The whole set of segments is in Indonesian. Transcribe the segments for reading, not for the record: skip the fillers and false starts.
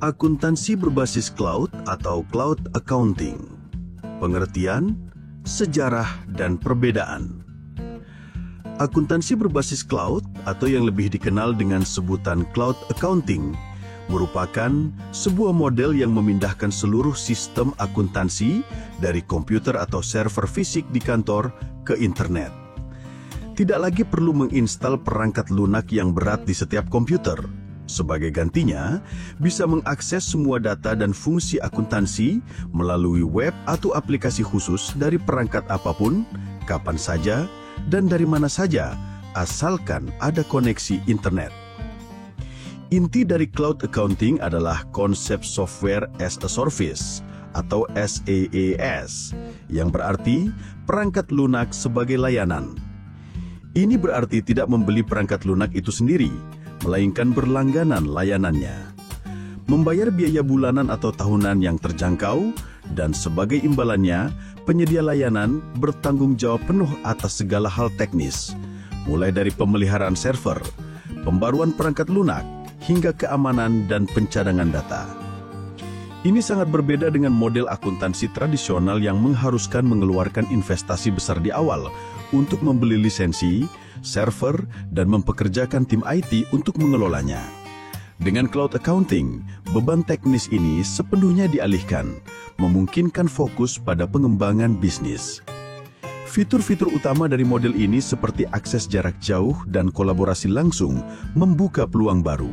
Akuntansi berbasis cloud atau cloud accounting. Pengertian, sejarah, dan perbedaan. Akuntansi berbasis cloud atau yang lebih dikenal dengan sebutan cloud accounting merupakan sebuah model yang memindahkan seluruh sistem akuntansi dari komputer atau server fisik di kantor ke internet. Tidak lagi perlu menginstal perangkat lunak yang berat di setiap komputer. Sebagai gantinya, bisa mengakses semua data dan fungsi akuntansi melalui web atau aplikasi khusus dari perangkat apapun, kapan saja, dan dari mana saja, asalkan ada koneksi internet. Inti dari cloud accounting adalah konsep software as a service atau SaaS, yang berarti perangkat lunak sebagai layanan. Ini berarti tidak membeli perangkat lunak itu sendiri, melainkan berlangganan layanannya. Membayar biaya bulanan atau tahunan yang terjangkau, dan sebagai imbalannya, penyedia layanan bertanggung jawab penuh atas segala hal teknis, mulai dari pemeliharaan server, pembaruan perangkat lunak, hingga keamanan dan pencadangan data. Ini sangat berbeda dengan model akuntansi tradisional yang mengharuskan mengeluarkan investasi besar di awal untuk membeli lisensi, server, dan mempekerjakan tim IT untuk mengelolanya. Dengan cloud accounting, beban teknis ini sepenuhnya dialihkan, memungkinkan fokus pada pengembangan bisnis. Fitur-fitur utama dari model ini seperti akses jarak jauh dan kolaborasi langsung membuka peluang baru.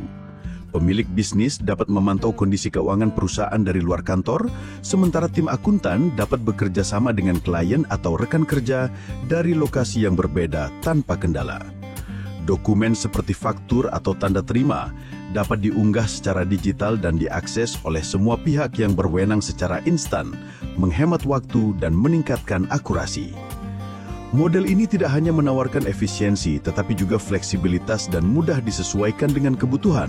Pemilik bisnis dapat memantau kondisi keuangan perusahaan dari luar kantor, sementara tim akuntan dapat bekerja sama dengan klien atau rekan kerja dari lokasi yang berbeda tanpa kendala. Dokumen seperti faktur atau tanda terima dapat diunggah secara digital dan diakses oleh semua pihak yang berwenang secara instan, menghemat waktu dan meningkatkan akurasi. Model ini tidak hanya menawarkan efisiensi, tetapi juga fleksibilitas dan mudah disesuaikan dengan kebutuhan,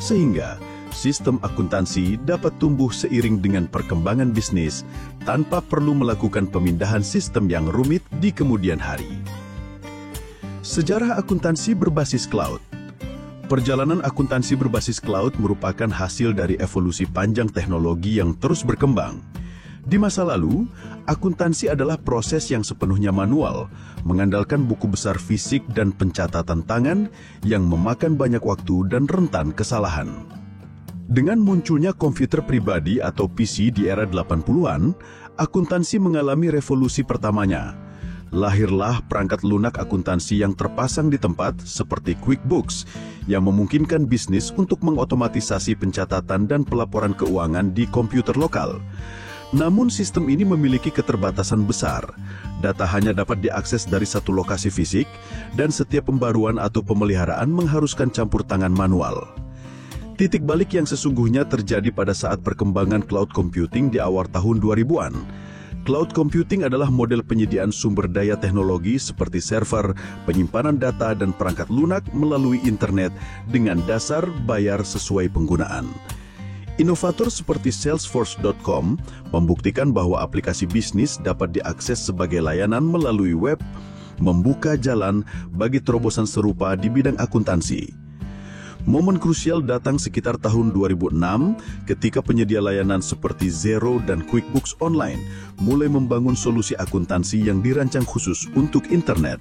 sehingga sistem akuntansi dapat tumbuh seiring dengan perkembangan bisnis tanpa perlu melakukan pemindahan sistem yang rumit di kemudian hari. Sejarah akuntansi berbasis cloud. Perjalanan akuntansi berbasis cloud merupakan hasil dari evolusi panjang teknologi yang terus berkembang. Di masa lalu, akuntansi adalah proses yang sepenuhnya manual, mengandalkan buku besar fisik dan pencatatan tangan yang memakan banyak waktu dan rentan kesalahan. Dengan munculnya komputer pribadi atau PC di era 80-an, akuntansi mengalami revolusi pertamanya. Lahirlah perangkat lunak akuntansi yang terpasang di tempat seperti QuickBooks, yang memungkinkan bisnis untuk mengotomatisasi pencatatan dan pelaporan keuangan di komputer lokal. Namun sistem ini memiliki keterbatasan besar. Data hanya dapat diakses dari satu lokasi fisik, dan setiap pembaruan atau pemeliharaan mengharuskan campur tangan manual. Titik balik yang sesungguhnya terjadi pada saat perkembangan cloud computing di awal tahun 2000-an. Cloud computing adalah model penyediaan sumber daya teknologi seperti server, penyimpanan data, dan perangkat lunak melalui internet dengan dasar bayar sesuai penggunaan. Inovator seperti Salesforce.com membuktikan bahwa aplikasi bisnis dapat diakses sebagai layanan melalui web, membuka jalan bagi terobosan serupa di bidang akuntansi. Momen krusial datang sekitar tahun 2006 ketika penyedia layanan seperti Xero dan QuickBooks Online mulai membangun solusi akuntansi yang dirancang khusus untuk internet.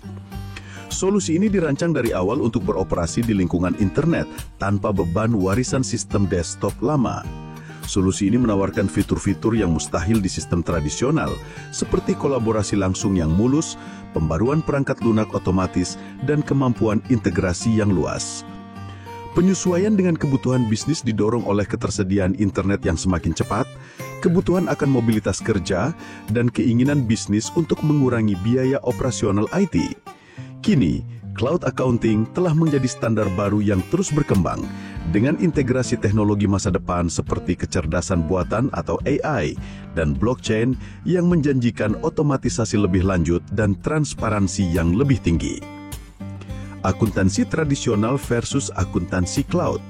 Solusi ini dirancang dari awal untuk beroperasi di lingkungan internet tanpa beban warisan sistem desktop lama. Solusi ini menawarkan fitur-fitur yang mustahil di sistem tradisional, seperti kolaborasi langsung yang mulus, pembaruan perangkat lunak otomatis, dan kemampuan integrasi yang luas. Penyesuaian dengan kebutuhan bisnis didorong oleh ketersediaan internet yang semakin cepat, kebutuhan akan mobilitas kerja, dan keinginan bisnis untuk mengurangi biaya operasional IT. Kini, cloud accounting telah menjadi standar baru yang terus berkembang dengan integrasi teknologi masa depan seperti kecerdasan buatan atau AI dan blockchain yang menjanjikan otomatisasi lebih lanjut dan transparansi yang lebih tinggi. Akuntansi tradisional versus akuntansi cloud.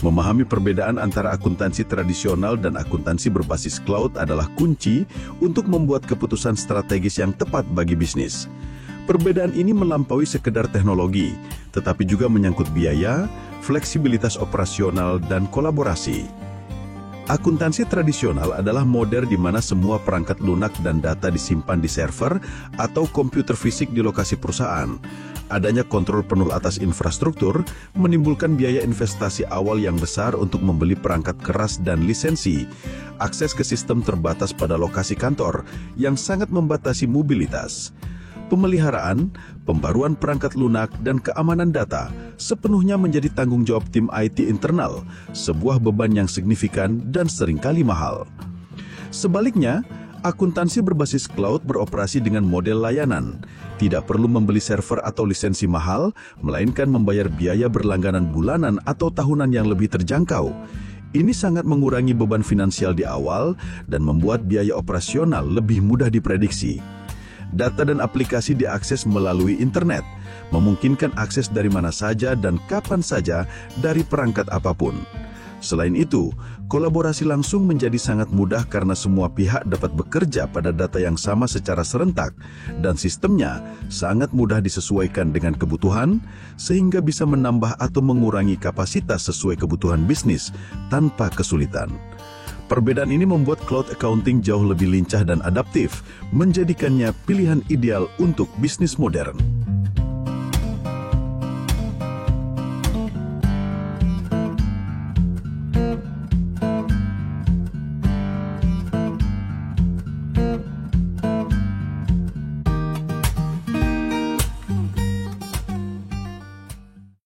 Memahami perbedaan antara akuntansi tradisional dan akuntansi berbasis cloud adalah kunci untuk membuat keputusan strategis yang tepat bagi bisnis. Perbedaan ini melampaui sekedar teknologi, tetapi juga menyangkut biaya, fleksibilitas operasional, dan kolaborasi. Akuntansi tradisional adalah model di mana semua perangkat lunak dan data disimpan di server atau komputer fisik di lokasi perusahaan. Adanya kontrol penuh atas infrastruktur menimbulkan biaya investasi awal yang besar untuk membeli perangkat keras dan lisensi. Akses ke sistem terbatas pada lokasi kantor yang sangat membatasi mobilitas. Pemeliharaan, pembaruan perangkat lunak, dan keamanan data sepenuhnya menjadi tanggung jawab tim IT internal, sebuah beban yang signifikan dan seringkali mahal. Sebaliknya, akuntansi berbasis cloud beroperasi dengan model layanan. Tidak perlu membeli server atau lisensi mahal, melainkan membayar biaya berlangganan bulanan atau tahunan yang lebih terjangkau. Ini sangat mengurangi beban finansial di awal dan membuat biaya operasional lebih mudah diprediksi. Data dan aplikasi diakses melalui internet, memungkinkan akses dari mana saja dan kapan saja dari perangkat apapun. Selain itu, kolaborasi langsung menjadi sangat mudah karena semua pihak dapat bekerja pada data yang sama secara serentak dan sistemnya sangat mudah disesuaikan dengan kebutuhan sehingga bisa menambah atau mengurangi kapasitas sesuai kebutuhan bisnis tanpa kesulitan. Perbedaan ini membuat cloud accounting jauh lebih lincah dan adaptif, menjadikannya pilihan ideal untuk bisnis modern.